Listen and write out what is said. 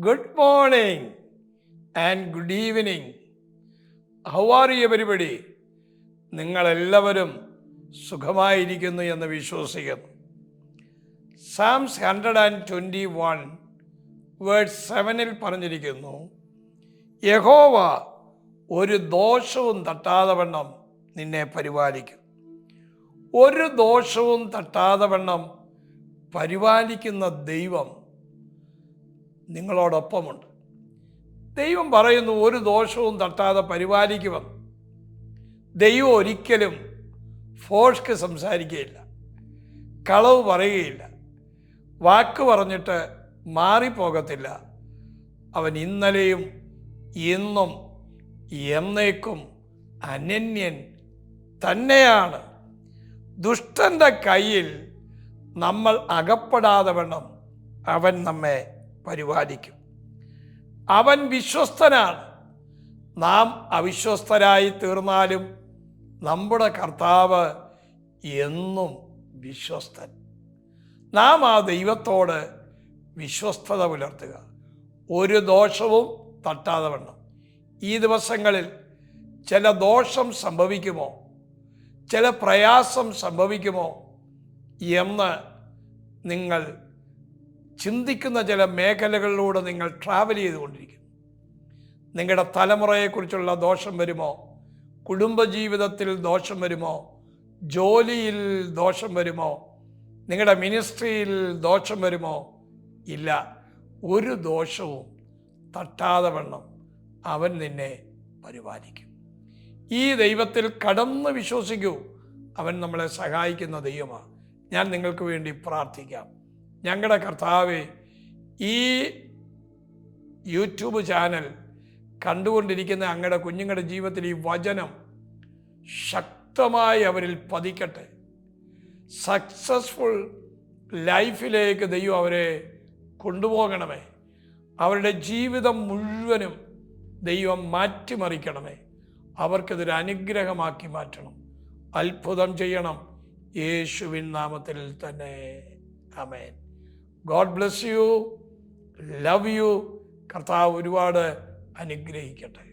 Good morning and good evening. How are you everybody? നിങ്ങളെല്ലാവരും സുഖമായിരിക്കുന്നു എന്ന് വിശ്വസിക്കുന്നു. Psalms 121 വേഴ്സ് 7 പറഞ്ഞിരിക്കുന്നു, യഹോവ ഒരു ദോഷവും തട്ടാതെ വണ്ണം നിന്നെ പരിപാലിക്കും. ഒരു ദോഷവും തട്ടാതെ വണ്ണം പരിപാലിക്കുന്ന ദൈവം നിങ്ങളോടൊപ്പമുണ്ട്. ദൈവം പറയുന്നു ഒരു ദോഷവും തട്ടാതെ പരിപാലിക്കുമെന്ന്. ദൈവം ഒരിക്കലും ഫോഷ്ക്ക് സംസാരിക്കുകയില്ല, കളവ് പറയുകയില്ല, വാക്ക് പറഞ്ഞിട്ട് മാറിപ്പോകത്തില്ല. അവൻ ഇന്നലെയും ഇന്നും എന്നേക്കും അനന്യൻ തന്നെയാണ്. ദുഷ്ടൻ്റെ കയ്യിൽ നമ്മൾ അകപ്പെടാതെ വണ്ണം അവൻ നമ്മെ പരിപാലിക്കും. അവൻ വിശ്വസ്തനാണ്. നാം അവിശ്വസ്തരായി തീർന്നാലും നമ്മുടെ കർത്താവ് എന്നും വിശ്വസ്തൻ. നാം ആ ദൈവത്തോട് വിശ്വസ്തത പുലർത്തുക, ഒരു ദോഷവും തട്ടാതെ വണ്ണം. ഈ ദിവസങ്ങളിൽ ചില ദോഷം സംഭവിക്കുമോ, ചില പ്രയാസം സംഭവിക്കുമോ എന്ന് നിങ്ങൾ ചിന്തിക്കുന്ന ചില മേഖലകളിലൂടെ നിങ്ങൾ ട്രാവൽ ചെയ്തുകൊണ്ടിരിക്കുന്നു. നിങ്ങളുടെ തലമുറയെക്കുറിച്ചുള്ള ദോഷം വരുമോ, കുടുംബജീവിതത്തിൽ ദോഷം വരുമോ, ജോലിയിൽ ദോഷം വരുമോ, നിങ്ങളുടെ മിനിസ്ട്രിയിൽ ദോഷം വരുമോ? ഇല്ല, ഒരു ദോഷവും തട്ടാതെ വണ്ണം അവൻ നിന്നെ പരിപാലിക്കും. ഈ ദൈവത്തിൽ കടന്ന് വിശ്വസിക്കൂ. അവൻ നമ്മളെ സഹായിക്കുന്ന ദൈവമാണ്. ഞാൻ നിങ്ങൾക്ക് വേണ്ടി പ്രാർത്ഥിക്കാം. ഞങ്ങളുടെ കർത്താവേ, ഈ യൂട്യൂബ് ചാനൽ കണ്ടുകൊണ്ടിരിക്കുന്ന അങ്ങയുടെ കുഞ്ഞുങ്ങളുടെ ജീവിതത്തിൽ ഈ വചനം ശക്തമായി അവരിൽ പതിക്കട്ടെ. സക്സസ്ഫുൾ ലൈഫിലേക്ക് ദൈവം അവരെ കൊണ്ടുപോകണമേ. അവരുടെ ജീവിതം മുഴുവനും ദൈവം മാറ്റിമറിക്കണമേ. അവർക്കിതൊരു അനുഗ്രഹമാക്കി മാറ്റണം. അത്ഭുതം ചെയ്യണം. യേശുവിൻ നാമത്തിൽ തന്നെ, ആമേൻ. God bless you, love you. കർത്താവ് ഒരുപാട് അനുഗ്രഹിക്കട്ടെ.